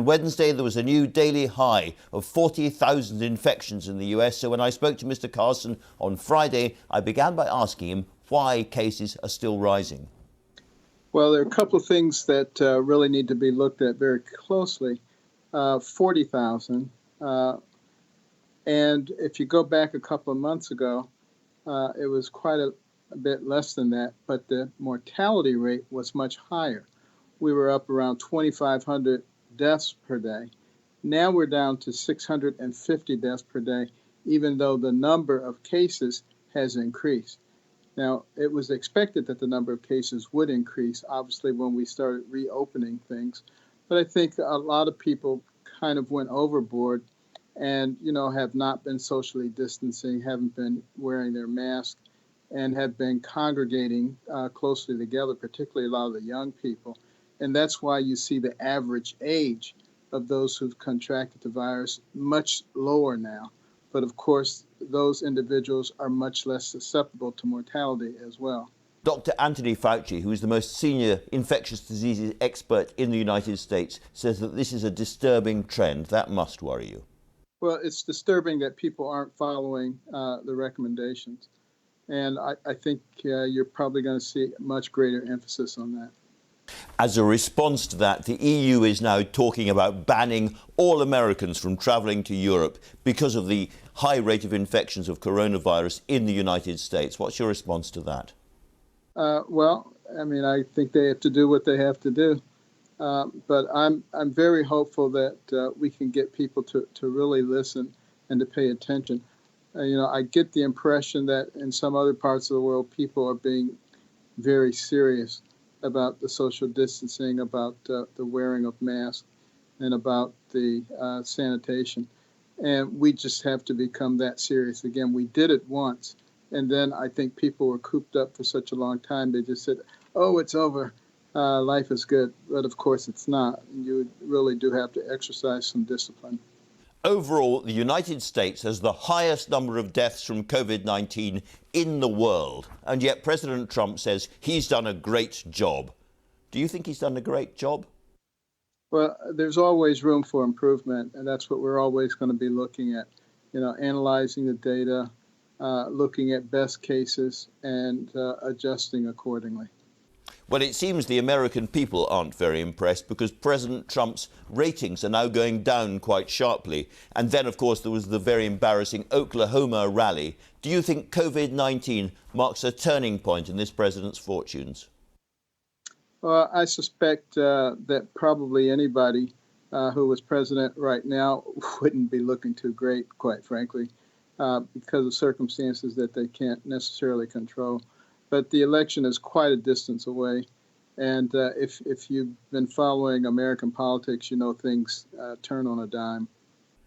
Wednesday, there was a new daily high of 40,000 infections in the US. So when I spoke to Mr. Carson on Friday, I began by asking him why cases are still rising. Well, there are a couple of things that really need to be looked at very closely. 40,000. And if you go back a couple of months ago, it was quite a bit less than that, but the mortality rate was much higher. We were up around 2,500 deaths per day. Now we're down to 650 deaths per day, even though the number of cases has increased. Now, it was expected that the number of cases would increase, obviously, when we started reopening things. But I think a lot of people kind of went overboard and, have not been socially distancing, haven't been wearing their mask, and have been congregating closely together, particularly a lot of the young people. And that's why you see the average age of those who've contracted the virus much lower now. But of course, those individuals are much less susceptible to mortality as well. Dr. Anthony Fauci, who is the most senior infectious diseases expert in the United States, says that this is a disturbing trend. That must worry you. Well, it's disturbing that people aren't following the recommendations. And I think you're probably going to see much greater emphasis on that. As a response to that, the EU is now talking about banning all Americans from travelling to Europe because of the high rate of infections of coronavirus in the United States. What's your response to that? Well, I think they have to do what they have to do. But I'm very hopeful that we can get people to really listen and to pay attention. I get the impression that in some other parts of the world, people are being very serious about the social distancing, about the wearing of masks, and about the sanitation. And we just have to become that serious again. We did it once, and then I think people were cooped up for such a long time. They just said, oh, it's over. Life is good. But of course it's not. You really do have to exercise some discipline. Overall, the United States has the highest number of deaths from COVID-19 in the world. And yet President Trump says he's done a great job. Do you think he's done a great job? Well, there's always room for improvement, and that's what we're always going to be looking at. Analyzing the data, looking at best cases, and adjusting accordingly. Well, it seems the American people aren't very impressed because President Trump's ratings are now going down quite sharply. And then, of course, there was the very embarrassing Oklahoma rally. Do you think COVID-19 marks a turning point in this president's fortunes? Well, I suspect that probably anybody who was president right now wouldn't be looking too great, quite frankly, because of circumstances that they can't necessarily control. But the election is quite a distance away. And if you've been following American politics, things turn on a dime.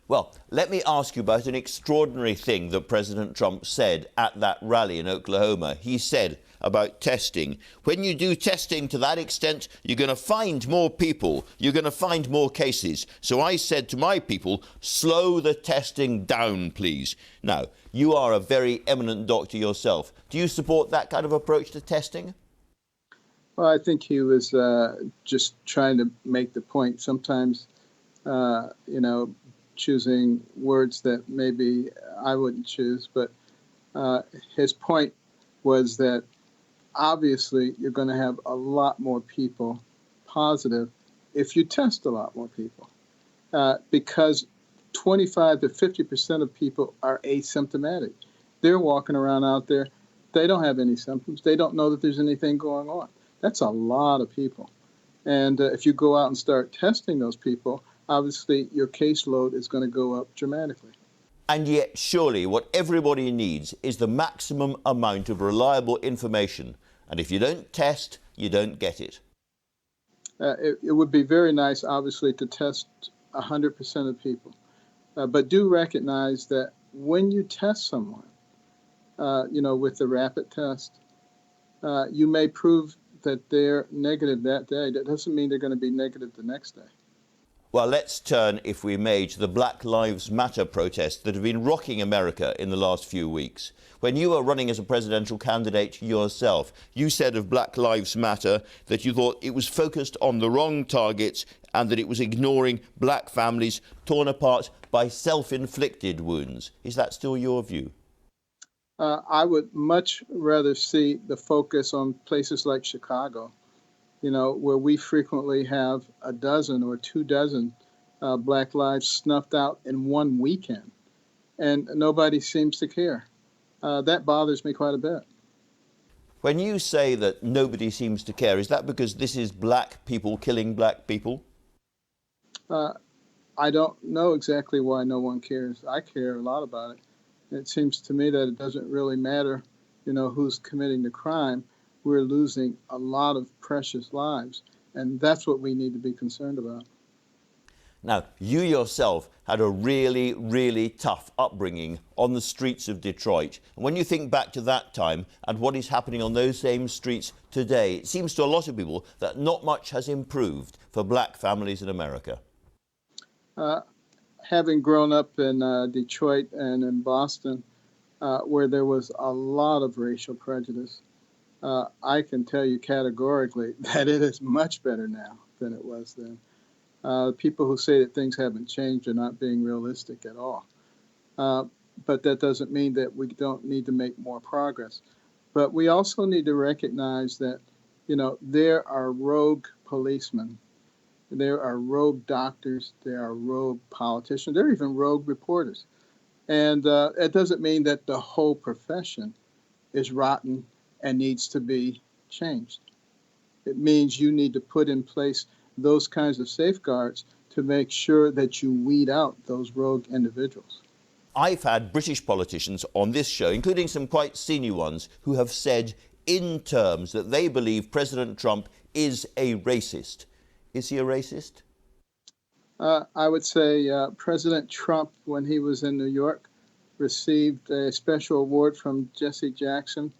Well, let me ask you about an extraordinary thing that President Trump said at that rally in Oklahoma. He said about testing, when you do testing to that extent, you're going to find more people, you're going to find more cases. So I said to my people, slow the testing down, please. Now, you are a very eminent doctor yourself. Do you support that kind of approach to testing? Well, I think he was just trying to make the point. Sometimes, choosing words that maybe I wouldn't choose, but his point was that obviously you're going to have a lot more people positive if you test a lot more people, because 25 to 50% of people are asymptomatic. They're walking around out there. They don't have any symptoms. They don't know that there's anything going on. That's a lot of people. And if you go out and start testing those people, obviously your caseload is going to go up dramatically. And yet, surely, what everybody needs is the maximum amount of reliable information. And if you don't test, you don't get it. It would be very nice, obviously, to test 100% of people. But do recognize that when you test someone, with the rapid test, you may prove that they're negative that day. That doesn't mean they're going to be negative the next day. Well, let's turn, if we may, to the Black Lives Matter protests that have been rocking America in the last few weeks. When you were running as a presidential candidate yourself, you said of Black Lives Matter that you thought it was focused on the wrong targets and that it was ignoring black families torn apart by self-inflicted wounds. Is that still your view? I would much rather see the focus on places like Chicago, where we frequently have a dozen or 24 Black lives snuffed out in one weekend, and nobody seems to care. That bothers me quite a bit. When you say that nobody seems to care, is that because this is black people killing black people? I don't know exactly why no one cares. I care a lot about it. It seems to me that it doesn't really matter, who's committing the crime. We're losing a lot of precious lives, and that's what we need to be concerned about. Now, you yourself had a really, really tough upbringing on the streets of Detroit. And when you think back to that time and what is happening on those same streets today, it seems to a lot of people that not much has improved for black families in America. Having grown up in Detroit and in Boston, where there was a lot of racial prejudice, I can tell you categorically that it is much better now than it was then. People who say that things haven't changed are not being realistic at all. But that doesn't mean that we don't need to make more progress. But we also need to recognize that, there are rogue policemen, there are rogue doctors, there are rogue politicians, there are even rogue reporters. And it doesn't mean that the whole profession is rotten and needs to be changed. It means you need to put in place those kinds of safeguards to make sure that you weed out those rogue individuals. I've had British politicians on this show, including some quite senior ones, who have said in terms that they believe President Trump is a racist. Is he a racist? I would say President Trump, when he was in New York, received a special award from Jesse Jackson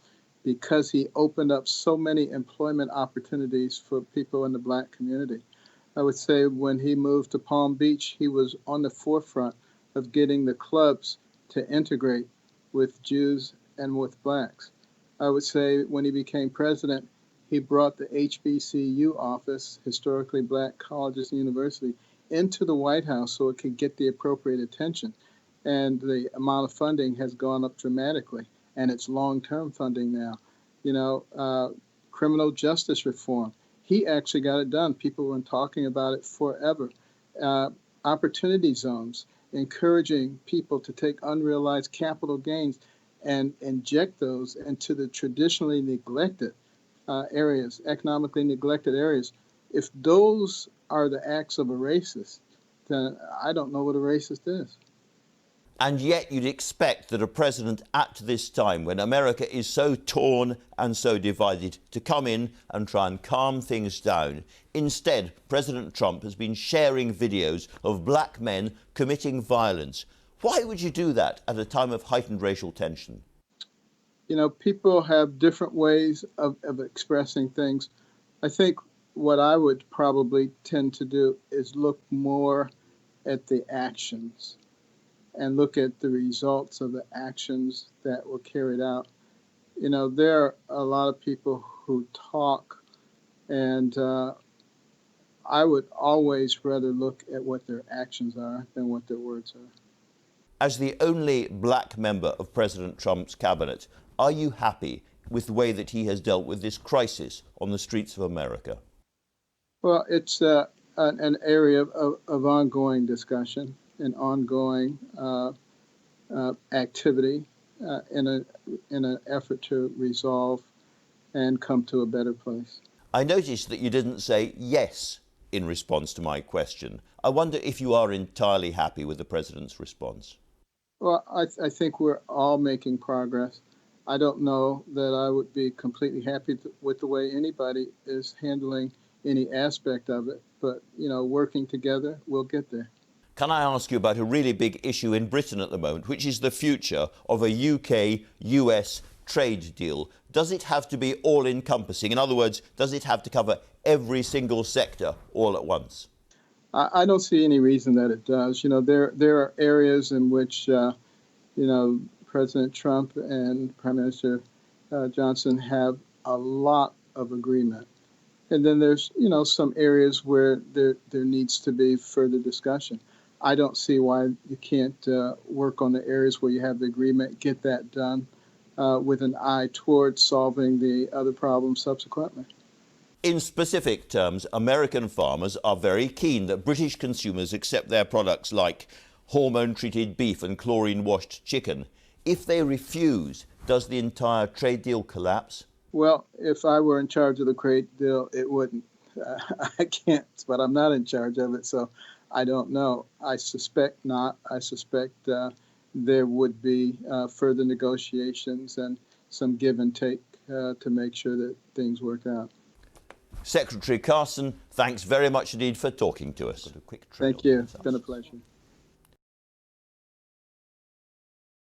because he opened up so many employment opportunities for people in the black community. I would say when he moved to Palm Beach, he was on the forefront of getting the clubs to integrate with Jews and with blacks. I would say when he became president, he brought the HBCU office, Historically Black Colleges and University, into the White House so it could get the appropriate attention. And the amount of funding has gone up dramatically, and it's long-term funding now. Criminal justice reform, he actually got it done. People have been talking about it forever. Opportunity zones, encouraging people to take unrealized capital gains and inject those into the traditionally neglected areas, economically neglected areas. If those are the acts of a racist, then I don't know what a racist is. And yet you'd expect that a president at this time, when America is so torn and so divided, to come in and try and calm things down. Instead, President Trump has been sharing videos of black men committing violence. Why would you do that at a time of heightened racial tension? People have different ways of expressing things. I think what I would probably tend to do is look more at the actions and look at the results of the actions that were carried out. There are a lot of people who talk, and I would always rather look at what their actions are than what their words are. As the only black member of President Trump's cabinet, are you happy with the way that he has dealt with this crisis on the streets of America? Well, it's an area of ongoing discussion and ongoing activity in an effort to resolve and come to a better place. I noticed that you didn't say yes in response to my question. I wonder if you are entirely happy with the president's response. Well, I think we're all making progress. I don't know that I would be completely happy with the way anybody is handling any aspect of it, but, working together, we'll get there. Can I ask you about a really big issue in Britain at the moment, which is the future of a UK-US trade deal? Does it have to be all-encompassing? In other words, does it have to cover every single sector all at once? I don't see any reason that it does. There are areas in which President Trump and Prime Minister Johnson have a lot of agreement. And then there's, some areas where there needs to be further discussion. I don't see why you can't work on the areas where you have the agreement, get that done with an eye towards solving the other problems subsequently. In specific terms, American farmers are very keen that British consumers accept their products like hormone-treated beef and chlorine-washed chicken. If they refuse, does the entire trade deal collapse? Well, if I were in charge of the trade deal, it wouldn't. I can't, but I'm not in charge of it, so I don't know. I suspect not. I suspect there would be further negotiations and some give and take to make sure that things work out. Secretary Carson, thanks very much indeed for talking to us. Thank you. It's been a pleasure.